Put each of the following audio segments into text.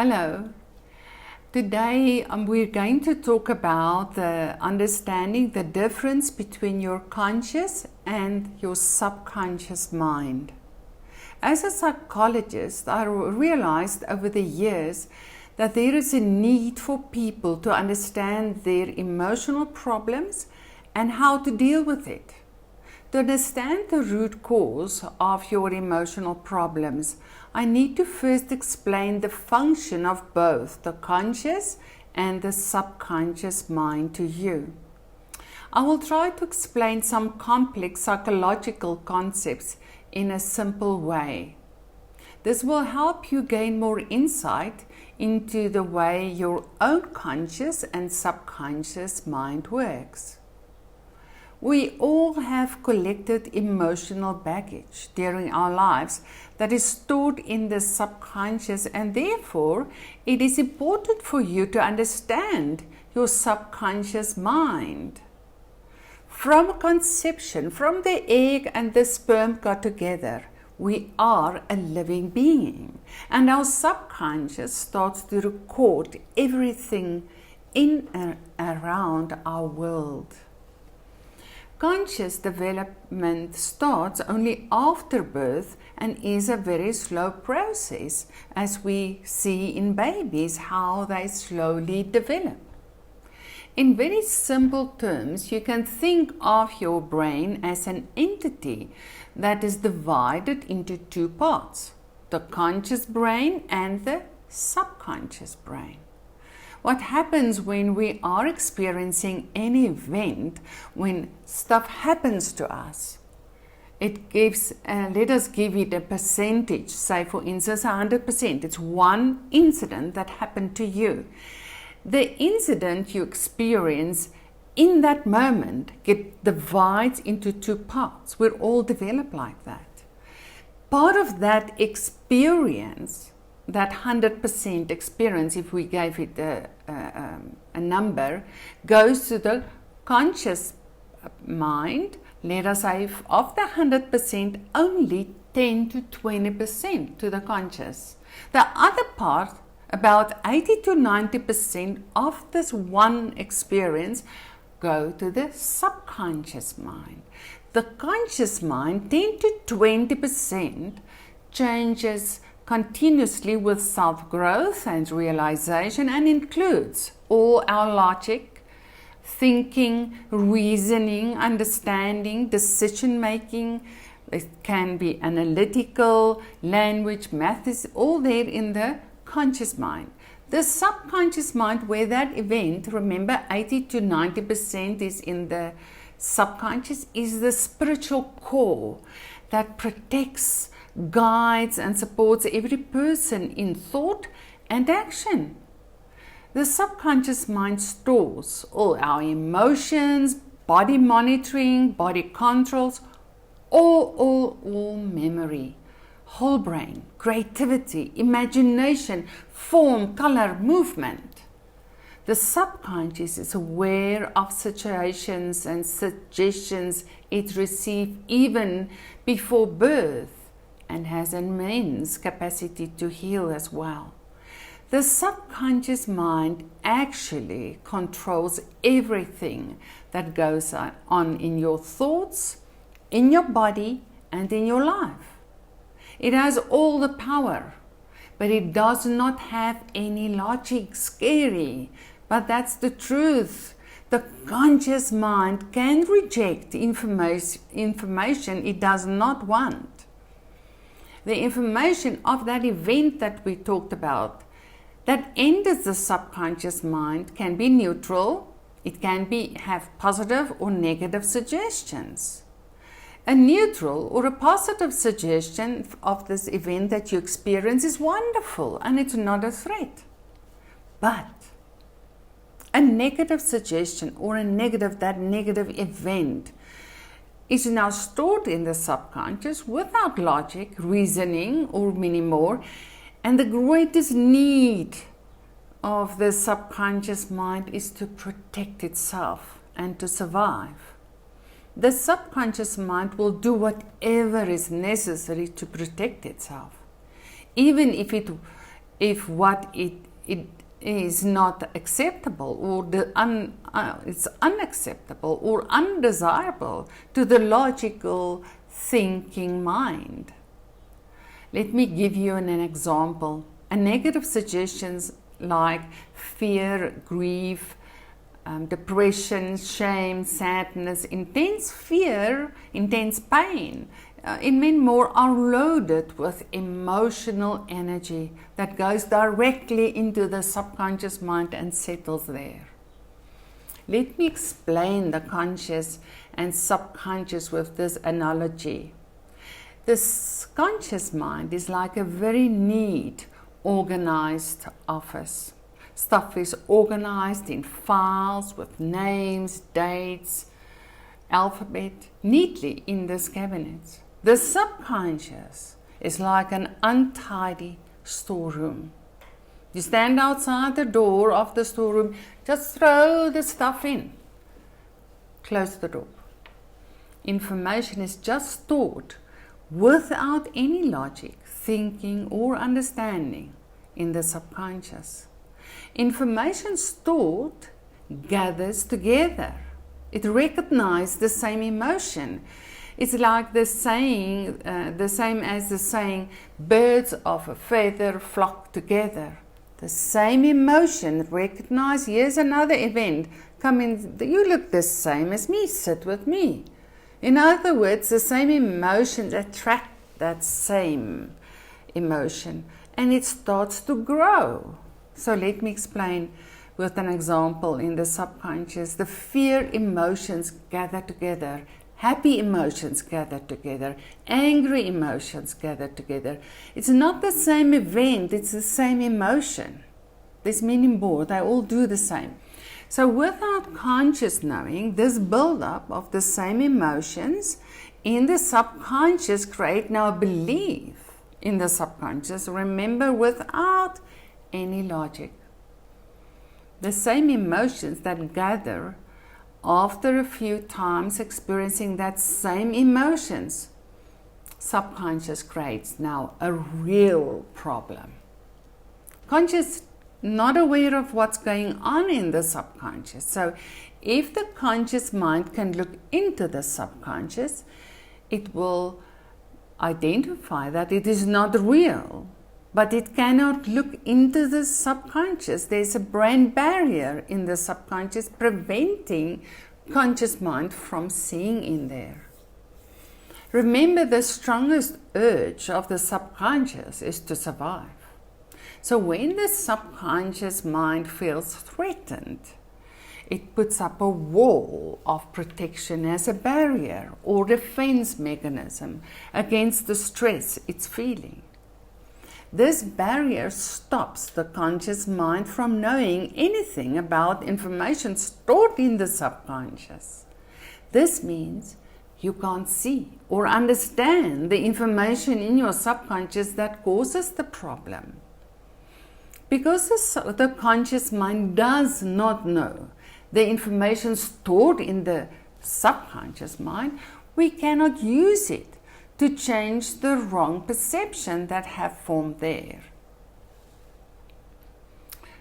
Hello. Today we're going to talk about understanding the difference between your conscious and your subconscious mind. As a psychologist, I realized over the years that there is a need for people to understand their emotional problems and how to deal with it. To understand the root cause of your emotional problems, I need to first explain the function of both the conscious and the subconscious mind to you. I will try to explain some complex psychological concepts in a simple way. This will help you gain more insight into the way your own conscious and subconscious mind works. We all have collected emotional baggage during our lives that is stored in the subconscious, and therefore it is important for you to understand your subconscious mind. From conception, from the egg and the sperm got together, we are a living being, and our subconscious starts to record everything in and around our world. Conscious development starts only after birth and is a very slow process, as we see in babies how they slowly develop. In very simple terms, you can think of your brain as an entity that is divided into two parts, the conscious brain and the subconscious brain. What happens when we are experiencing an event, when stuff happens to us? It gives, let us give it a percentage, say for instance 100%. It's one incident that happened to you. The incident you experience in that moment divides into two parts. We're all developed like that. Part of that experience, that 100% experience, if we gave it a number, goes to the conscious mind. Let us say of the 100%, only 10 to 20% to the conscious. The other part, about 80 to 90% of this one experience, go to the subconscious mind. The conscious mind, 10 to 20%, changes continuously with self-growth and realization, and includes all our logic, thinking, reasoning, understanding, decision-making. It can be analytical, language, math is all there in the conscious mind. The subconscious mind, where that event, remember 80 to 90% is in the subconscious, is the spiritual core that protects, guides and supports every person in thought and action. The subconscious mind stores all our emotions, body monitoring, body controls, all memory, whole brain, creativity, imagination, form, color, movement. The subconscious is aware of situations and suggestions it receives even before birth, and has an immense capacity to heal as well. The subconscious mind actually controls everything that goes on in your thoughts, in your body, and in your life. It has all the power, but it does not have any logic. Scary, but that's the truth. The conscious mind can reject information it does not want. The information of that event that we talked about that enters the subconscious mind can be neutral. It can have positive or negative suggestions. A neutral or a positive suggestion of this event that you experience is wonderful and it's not a threat. But a negative suggestion or that negative event is now stored in the subconscious without logic, reasoning, or many more. And the greatest need of the subconscious mind is to protect itself and to survive. The subconscious mind will do whatever is necessary to protect itself. Even if it if what it is not acceptable, or it's unacceptable or undesirable to the logical thinking mind. Let me give you an example. A negative suggestions like fear, grief, depression, shame, sadness, intense fear, intense pain, and many more are loaded with emotional energy that goes directly into the subconscious mind and settles there. Let me explain the conscious and subconscious with this analogy. This conscious mind is like a very neat, organized office. Stuff is organized in files with names, dates, alphabet, neatly in this cabinet. The subconscious is like an untidy storeroom. You stand outside the door of the storeroom, just throw the stuff in, close the door. Information is just stored without any logic, thinking, or understanding in the subconscious. Information stored gathers together. It recognizes the same emotion. It's like the saying, the same as the saying, birds of a feather flock together. The same emotion recognize, here's another event, come in, you look the same as me, sit with me. In other words, the same emotions attract that same emotion, and it starts to grow. So let me explain with an example. In the subconscious, the fear emotions gather together, happy emotions gather together, angry emotions gather together. It's not the same event, it's the same emotion. There's many more, they all do the same. So without conscious knowing, this build-up of the same emotions in the subconscious create now belief in the subconscious, remember, without any logic. The same emotions that gather after a few times experiencing that same emotions, subconscious creates now a real problem. Conscious not aware of what's going on in the subconscious. So if the conscious mind can look into the subconscious, it will identify that it is not real, but it cannot look into the subconscious. There's a brain barrier in the subconscious preventing conscious mind from seeing in there. Remember, the strongest urge of the subconscious is to survive. So when the subconscious mind feels threatened, it puts up a wall of protection as a barrier or defense mechanism against the stress it's feeling. This barrier stops the conscious mind from knowing anything about information stored in the subconscious. This means you can't see or understand the information in your subconscious that causes the problem. Because the conscious mind does not know the information stored in the subconscious mind, we cannot use it to change the wrong perception that have formed there.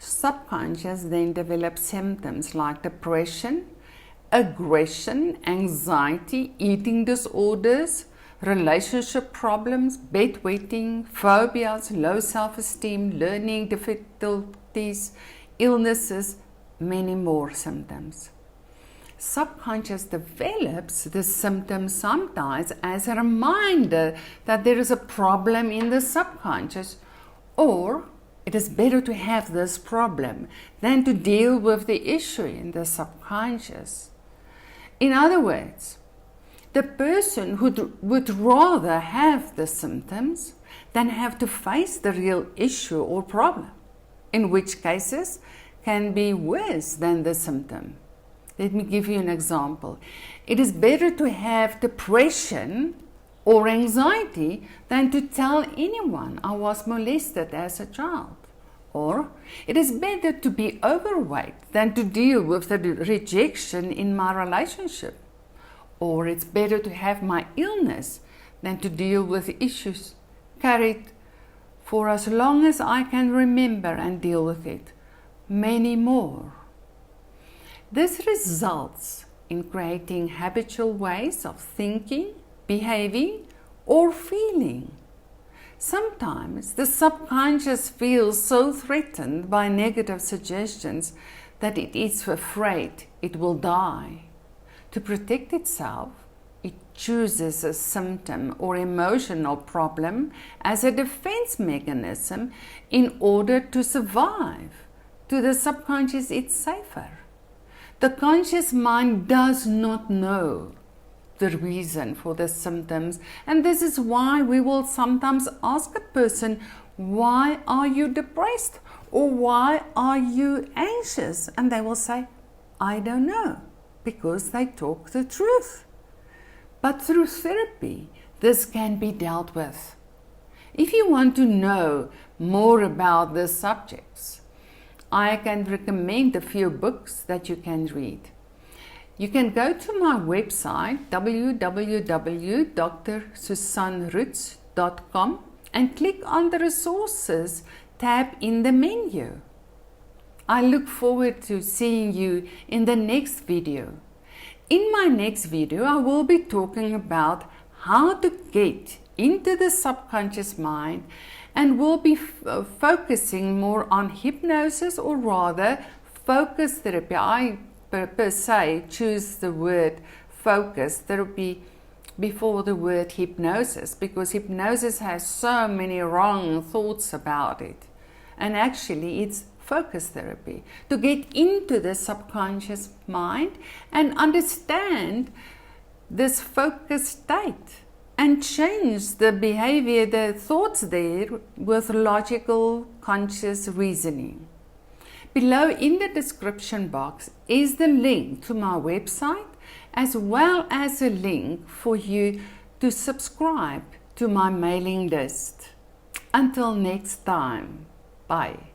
Subconscious then develops symptoms like depression, aggression, anxiety, eating disorders, relationship problems, bedwetting, phobias, low self-esteem, learning difficulties, illnesses, many more symptoms. Subconscious develops the symptoms sometimes as a reminder that there is a problem in the subconscious, or it is better to have this problem than to deal with the issue in the subconscious. In other words, the person would rather have the symptoms than have to face the real issue or problem, in which cases can be worse than the symptom. Let me give you an example. It is better to have depression or anxiety than to tell anyone I was molested as a child. Or it is better to be overweight than to deal with the rejection in my relationship. Or it's better to have my illness than to deal with issues carried for as long as I can remember and deal with it, many more. This results in creating habitual ways of thinking, behaving, or feeling. Sometimes the subconscious feels so threatened by negative suggestions that it is afraid it will die. To protect itself, it chooses a symptom or emotional problem as a defense mechanism in order to survive. To the subconscious, it's safer. The conscious mind does not know the reason for the symptoms, and this is why we will sometimes ask a person, why are you depressed? Or why are you anxious? And they will say, I don't know, because they talk the truth. But through therapy, this can be dealt with. If you want to know more about these subjects, I can recommend a few books that you can read. You can go to my website, www.drsusanroots.com, and click on the resources tab in the menu. I look forward to seeing you in the next video. In my next video, I will be talking about how to get into the subconscious mind, and we'll be focusing more on hypnosis, or rather focus therapy. I per se choose the word focus therapy before the word hypnosis, because hypnosis has so many wrong thoughts about it. And actually it's focus therapy, to get into the subconscious mind and understand this focus state and change the behavior, the thoughts there, with logical, conscious reasoning. Below in the description box is the link to my website, as well as a link for you to subscribe to my mailing list. Until next time, bye.